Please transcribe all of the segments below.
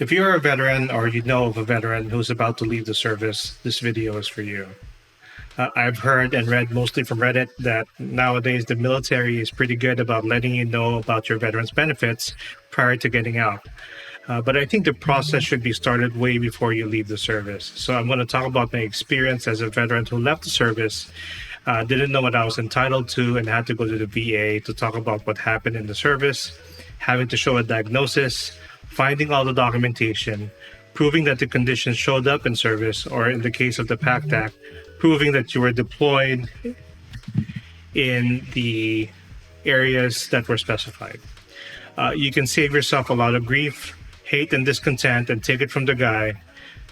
If you're a veteran or you know of a veteran who's about to leave the service, this video is for you. I've heard and read mostly from Reddit that nowadays the military is pretty good about letting you know about your veterans benefits prior to getting out. But I think the process should be started way before you leave the service. So I'm going to talk about my experience as a veteran who left the service, didn't know what I was entitled to, and had to go to the VA to talk about what happened in the service, having to show a diagnosis, finding all the documentation, proving that the condition showed up in service, or in the case of the PACT Act, proving that you were deployed in the areas that were specified. You can save yourself a lot of grief, hate, and discontent, and take it from the guy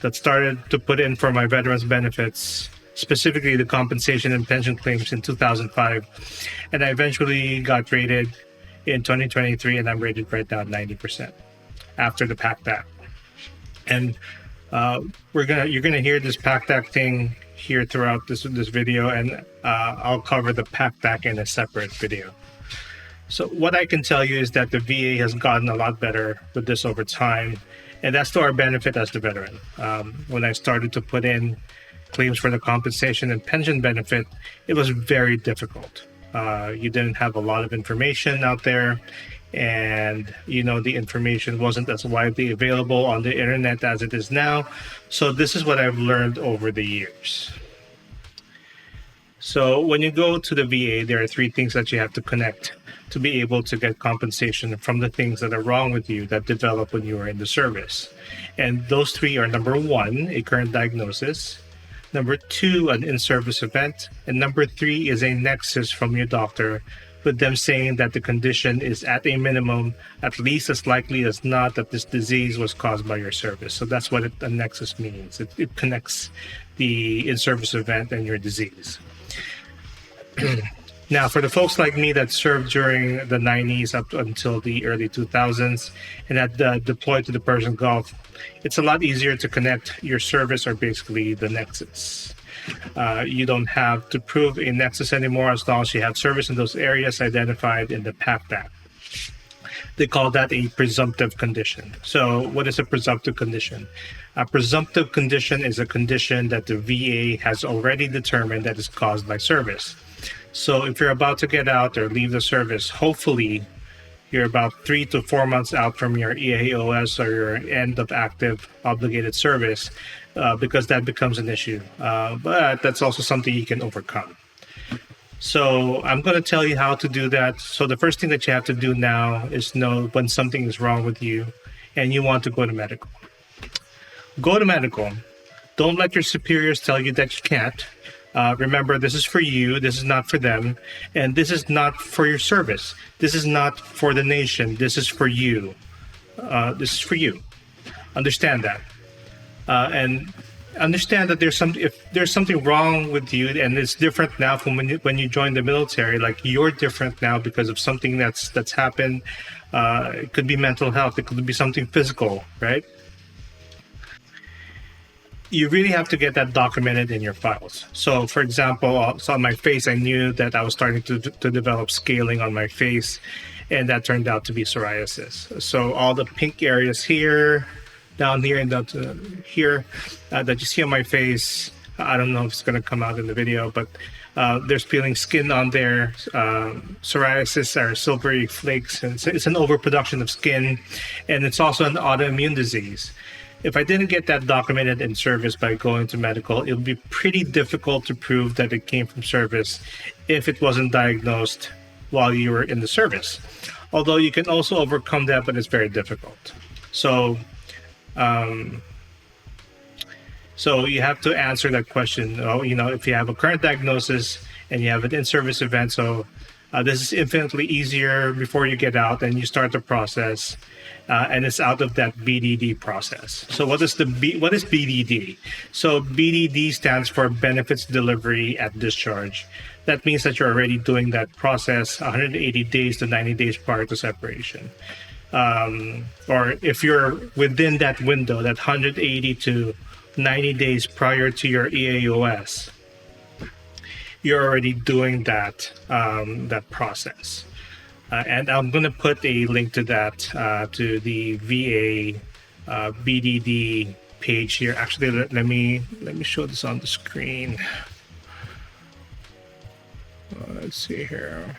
that started to put in for my veterans benefits, specifically the compensation and pension claims in 2005. And I eventually got rated in 2023, and I'm rated right now at 90% after the PACT Act. And you're gonna hear this PACT Act thing here throughout this video, and I'll cover the PACT Act in a separate video. So what I can tell you is that the VA has gotten a lot better with this over time, and that's to our benefit as the veteran. When I started to put in claims for the compensation and pension benefit, it was very difficult. You didn't have a lot of information out there, and the information wasn't as widely available on the internet as it is now. So this is what I've learned over the years. So when you go to the VA, there are three things that you have to connect to be able to get compensation from the things that are wrong with you that develop when you were in the service. And those three are: number one, a current diagnosis; number two, an in-service event; and number three is a nexus from your doctor, with them saying that the condition is at a minimum, at least as likely as not, that this disease was caused by your service. So that's what a nexus means. It connects the in-service event and your disease. Now, for the folks like me that served during the 90s up until the early 2000s and had deployed to the Persian Gulf, it's a lot easier to connect your service, or basically the nexus. You don't have to prove a nexus anymore as long as you have service in those areas identified in the PACT Act. They call that a presumptive condition. So what is a presumptive condition? A presumptive condition is a condition that the VA has already determined that is caused by service. So if you're about to get out or leave the service, hopefully you're about 3 to 4 months out from your EAOS or your end of active obligated service, because that becomes an issue. But that's also something you can overcome. So I'm going to tell you how to do that. So the first thing that you have to do now is know when something is wrong with you and you want to go to medical. Go to medical. Don't let your superiors tell you that you can't. Remember, this is for you. This is not for them. And this is not for your service. This is not for the nation. This is for you. This is for you. Understand that. And understand that if there's something wrong with you, and it's different now from when you joined the military. Like, you're different now because of something that's happened. It could be mental health. It could be something physical, right? You really have to get that documented in your files. So, for example, so on my face, I knew that I was starting to develop scaling on my face, and that turned out to be psoriasis. So all the pink areas here, down here, and down to here that you see on my face, I don't know if it's going to come out in the video, but there's peeling skin on there. Psoriasis are silvery flakes, and it's an overproduction of skin, and it's also an autoimmune disease. If I didn't get that documented in service by going to medical, it would be pretty difficult to prove that it came from service if it wasn't diagnosed while you were in the service. Although you can also overcome that, but it's very difficult. So you have to answer that question. If you have a current diagnosis and you have an in-service event, this is infinitely easier before you get out and you start the process, and it's out of that BDD process. So what is BDD? So BDD stands for Benefits Delivery at Discharge. That means that you're already doing that process 180 days to 90 days prior to separation. Or if you're within that window, that 180 to 90 days prior to your EAOS, you're already doing that process. And I'm going to put a link to that, to the VA BDD page here. Actually, let me show this on the screen. Let's see here.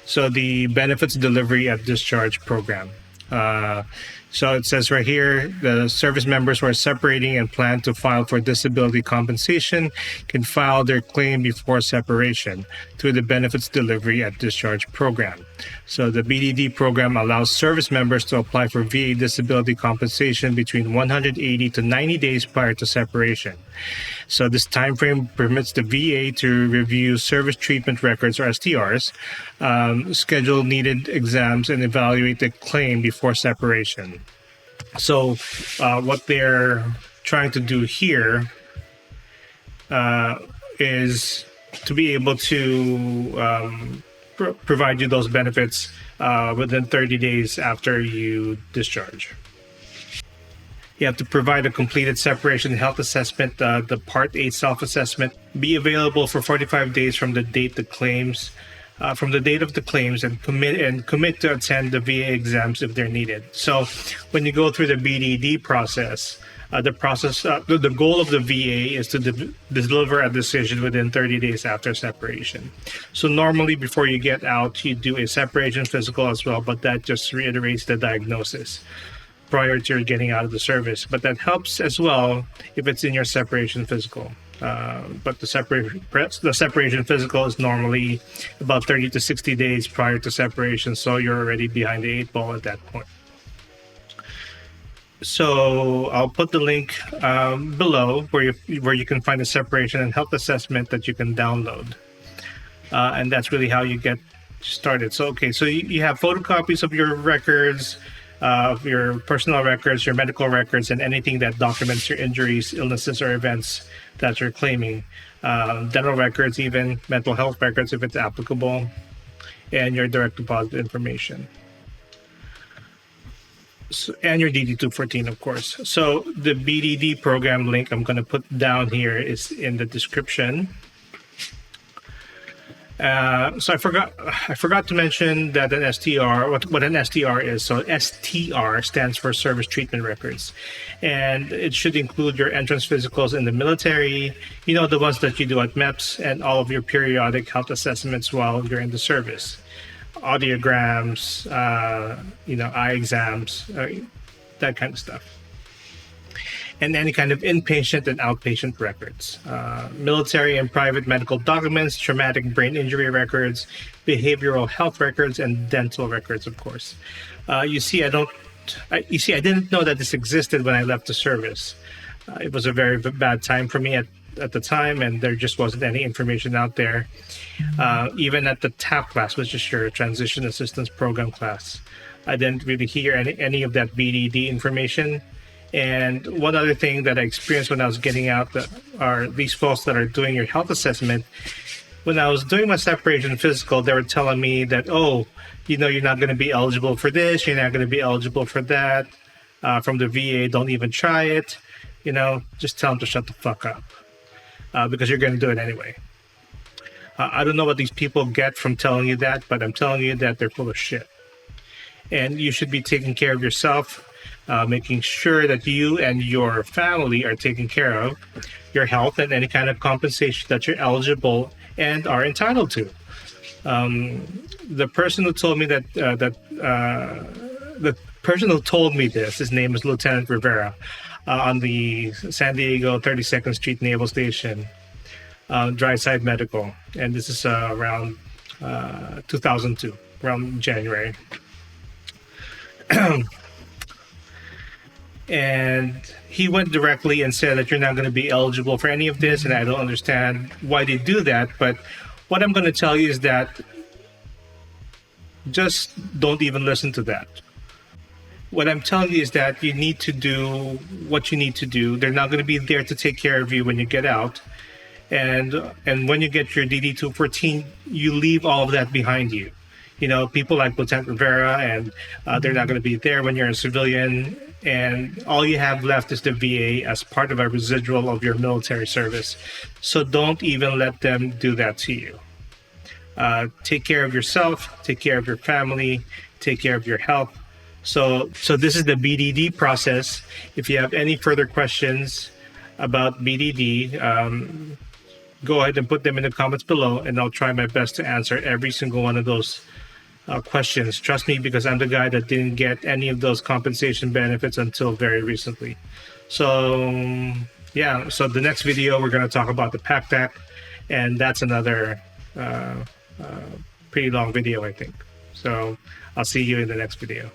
So the benefits delivery at discharge program. So it says right here, the service members who are separating and plan to file for disability compensation can file their claim before separation through the benefits delivery at discharge program. So the BDD program allows service members to apply for VA disability compensation between 180 to 90 days prior to separation. So this time frame permits the VA to review service treatment records, or STRs, schedule needed exams, and evaluate the claim before separation. So what they're trying to do here is to be able to provide you those benefits within 30 days after you discharge. You have to provide a completed separation health assessment, the Part 8 self-assessment, be available for 45 days from the date of the claims, and commit to attend the VA exams if they're needed. So when you go through the BDD process, the goal of the VA is to deliver a decision within 30 days after separation. So normally before you get out, you do a separation physical as well, but that just reiterates the diagnosis prior to your getting out of the service. But that helps as well if it's in your separation physical. But the separation physical is normally about 30 to 60 days prior to separation, so you're already behind the 8 ball at that point. So I'll put the link below where you can find a separation and health assessment that you can download, and that's really how you get started. So you have photocopies of your records, of your personal records, your medical records, and anything that documents your injuries, illnesses, or events that you're claiming. Dental records, even mental health records if it's applicable, and your direct deposit information. So, and your DD-214, of course. So the BDD program link I'm going to put down here is in the description. So I forgot to mention that an STR, what an STR is. So STR stands for Service Treatment Records, and it should include your entrance physicals in the military, the ones that you do at MEPS, and all of your periodic health assessments while you're in the service, audiograms, eye exams, that kind of stuff. And any kind of inpatient and outpatient records, military and private medical documents, traumatic brain injury records, behavioral health records, and dental records, of course. You see, I didn't know that this existed when I left the service. It was a very bad time for me at the time, and there just wasn't any information out there. Even at the TAP class, which is your Transition Assistance Program class, I didn't really hear any of that BDD information. And one other thing that I experienced when I was getting out are these folks that are doing your health assessment. When I was doing my separation physical, they were telling me that, you're not going to be eligible for this, you're not going to be eligible for that. From the VA, don't even try it. Just tell them to shut the fuck up, because you're going to do it anyway. I don't know what these people get from telling you that, but I'm telling you that they're full of shit. And you should be taking care of yourself, making sure that you and your family are taken care of, your health, and any kind of compensation that you're eligible and are entitled to. The person who told me the person who told me this, his name is Lieutenant Rivera, on the San Diego 32nd Street Naval Station, Dryside Medical, and this is around 2002, around January. And he went directly and said that you're not going to be eligible for any of this, and I don't understand why they do that. But what I'm going to tell you is that just don't even listen to that. What I'm telling you is that you need to do what you need to do. They're not going to be there to take care of you when you get out. And when you get your DD-214, you leave all of that behind you. People like Lieutenant Rivera, and they're not going to be there when you're a civilian. And all you have left is the VA as part of a residual of your military service. So don't even let them do that to you. Take care of yourself, take care of your family, take care of your health. So this is the BDD process. If you have any further questions about BDD, go ahead and put them in the comments below, and I'll try my best to answer every single one of those questions. Trust me, because I'm the guy that didn't get any of those compensation benefits until very recently. So yeah, so the next video we're going to talk about the PACT, and that's another pretty long video, I think. So I'll see you in the next video.